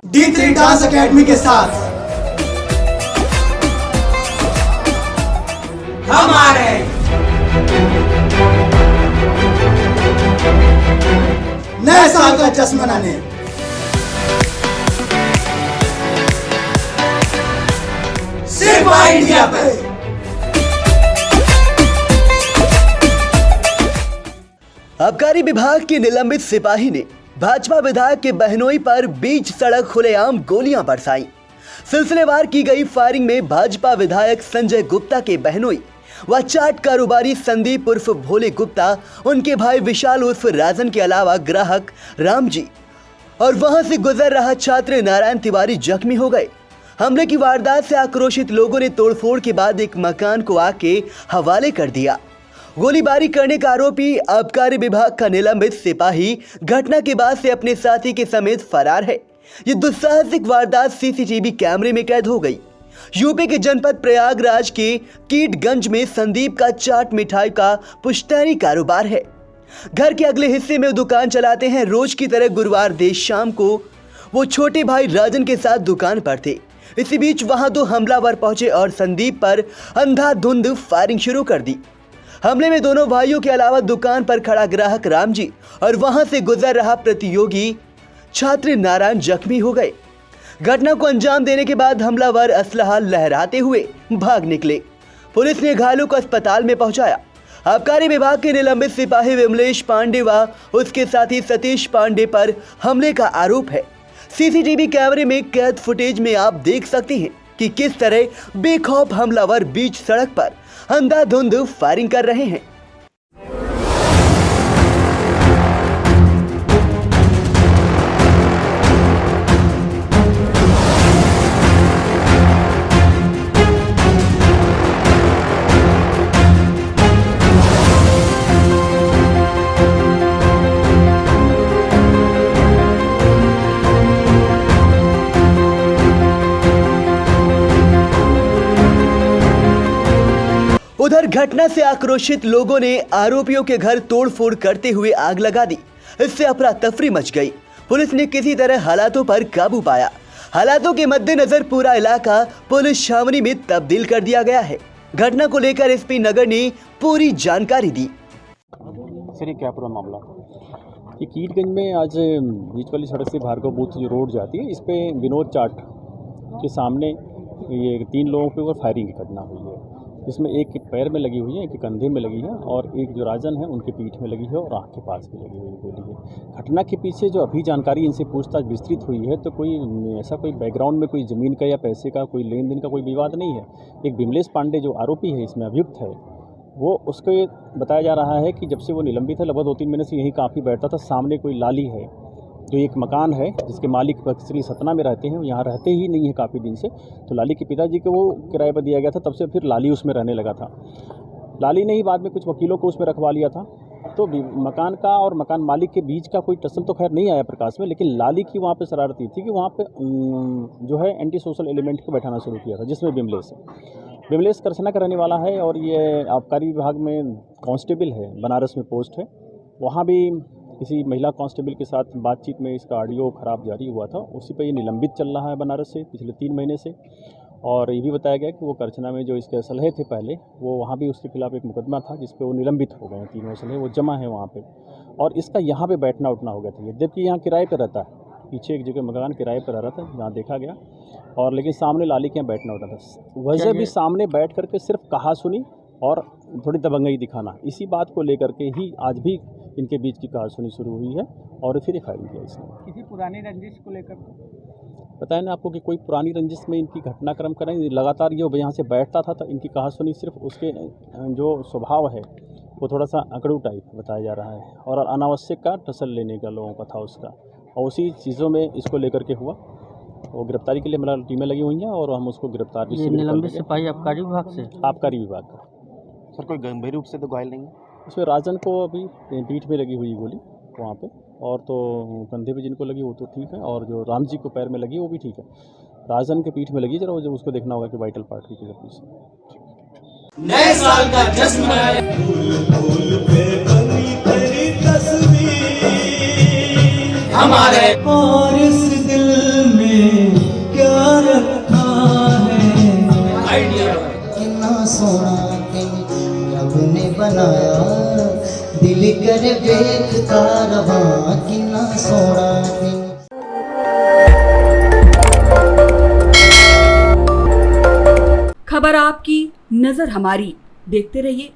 D3 dance academy के साथ हमारे नए साल का जश्न मनाने सिर्फ इंडिया पे। आबकारी विभाग के निलंबित सिपाही ने भाजपा विधायक के बहनोई पर बीच सड़क खुलेआम गोलियां बरसाई। सिलसिलेवार की गई फायरिंग में भाजपा विधायक संजय गुप्ता के बहनोई व चाट कारोबारी संदीप उर्फ भोले गुप्ता, उनके भाई विशाल उर्फ राजन के अलावा ग्राहक राम जी और वहां से गुजर रहा छात्र नारायण तिवारी जख्मी हो गए। हमले की वारदात से आक्रोशित लोगों ने तोड़फोड़ के बाद एक मकान को आग के हवाले कर दिया। गोलीबारी करने का आरोपी आबकारी विभाग का निलंबित सिपाही घटना के बाद से अपने साथी के समेत फरार है। ये दुस्साहसिक वारदात सीसीटीवी कैमरे में कैद हो गई। यूपी के जनपद प्रयागराज के कीटगंज में संदीप का चाट मिठाई का पुश्तैनी कारोबार है। घर के अगले हिस्से में दुकान चलाते हैं। रोज की तरह गुरुवार देर शाम को वो छोटे भाई राजन के साथ दुकान पर थे। इसी बीच वहां दो हमलावर पहुंचे और संदीप पर अंधाधुंध फायरिंग शुरू कर दी। हमले में दोनों भाइयों के अलावा दुकान पर खड़ा ग्राहक राम जी और वहां से गुजर रहा प्रतियोगी छात्र नारायण जख्मी हो गए। घटना को अंजाम देने के बाद हमलावर असलहा लहराते हुए भाग निकले। पुलिस ने घायलों को अस्पताल में पहुंचाया। आबकारी विभाग के निलंबित सिपाही विमलेश पांडे व उसके साथी सतीश पांडे पर हमले का आरोप है। सीसीटीवी कैमरे में कैद फुटेज में आप देख सकते हैं कि किस तरह बेखौफ हमलावर बीच सड़क पर अंधाधुंध फायरिंग कर रहे हैं। उधर घटना से आक्रोशित लोगों ने आरोपियों के घर तोड़फोड़ करते हुए आग लगा दी। इससे अफरा तफरी मच गई। पुलिस ने किसी तरह हालातों पर काबू पाया। हालातों के मद्देनजर पूरा इलाका पुलिस छावनी में तब्दील कर दिया गया है। घटना को लेकर एसपी नगर ने पूरी जानकारी दी। सर, ये क्या पूरा मामला? ये कीटगंज में आज बीच वाली सड़क से भार्गव बूथ जो रोड जाती है, इस पे विनोद चाट के सामने ये 3 लोगों के ऊपर फायरिंग की घटना हुई है, जिसमें एक के पैर में लगी हुई है, एक के कंधे में लगी है और एक जो राजन है उनके पीठ में लगी है और आँख के पास भी लगी हुई गोली है। घटना के पीछे जो अभी जानकारी इनसे पूछताछ विस्तृत हुई है तो कोई ऐसा कोई बैकग्राउंड में कोई ज़मीन का या पैसे का कोई लेन देन का कोई विवाद नहीं है। एक विमलेश पांडे जो आरोपी है, इसमें अभियुक्त है, वो उसको बताया जा रहा है कि जब से वो निलंबित है लगभग 2-3 महीने से यहीं काफ़ी बैठता था। सामने कोई लाली है जो एक मकान है जिसके मालिक एक्चुअली सतना में रहते हैं, वो यहाँ रहते ही नहीं है काफ़ी दिन से। तो लाली के पिताजी को वो किराए पर दिया गया था, तब से फिर लाली उसमें रहने लगा था। लाली ने ही बाद में कुछ वकीलों को उसमें रखवा लिया था। तो मकान का और मकान मालिक के बीच का कोई टसल तो खैर नहीं आया प्रकाश में, लेकिन लाली की वहाँ पे शरारत थी कि वहाँ पे जो है एंटी सोशल एलिमेंट को बैठाना शुरू किया था, जिसमें विमलेश करछना का रहने वाला है और ये आबकारी विभाग में कांस्टेबल है, बनारस में पोस्ट है। वहाँ भी किसी महिला कांस्टेबल के साथ बातचीत में इसका ऑडियो खराब जारी हुआ था। उसी पर ये निलंबित चल रहा है बनारस से पिछले 3 महीने से। और ये भी बताया गया कि वो करछना में जो इसके असलहे थे पहले, वो वहाँ भी उसके खिलाफ एक मुकदमा था जिस पे वो निलंबित हो गए। 3 असलहे वो जमा है वहाँ पे और इसका यहाँ पे बैठना उठना हो गया था। यद्यपि यहाँ किराए पर रहता है, पीछे एक जगह मकान किराए पर रह रहा था, यहाँ देखा गया। और लेकिन सामने लाली के यहाँ बैठना उठना था। वजह भी सामने बैठ करके सिर्फ कहा सुनी और थोड़ी दबंगई दिखाना, इसी बात को लेकर के ही आज भी इनके बीच की कहासुनी शुरू हुई है और फिर फायरिंग किया इसने। किसी पुरानी रंजिश को लेकर बताया ना आपको कि कोई पुरानी रंजिश में इनकी घटनाक्रम करें। लगातार ये यहाँ से बैठता था तो इनकी कहासुनी सिर्फ उसके जो स्वभाव है वो थोड़ा सा अकड़ू टाइप बताया जा रहा है और अनावश्यक का टसल लेने का लोगों का था उसका, और उसी चीज़ों में इसको लेकर के हुआ। वो गिरफ्तारी के लिए हमारी टीमें लगी हुई हैं और हम उसको गिरफ्तार भी। निलंबित सिपाही आबकारी विभाग से? आबकारी विभाग का। सर, कोई गंभीर रूप से तो घायल नहीं है? उसमें राजन को अभी पीठ में लगी हुई गोली वहाँ पे, और तो कंधे पे जिनको लगी वो तो ठीक है, और जो राम जी को पैर में लगी वो भी ठीक है। राजन के पीठ में लगी, जरा जो उसको देखना होगा कि वाइटल पार्ट की तरफ से। नए साल का जश्न मनाने हमारे और इस दिल में बनाया दिल कर देखता रहा किन्ना सोना दिन। खबर आपकी, नजर हमारी। देखते रहिए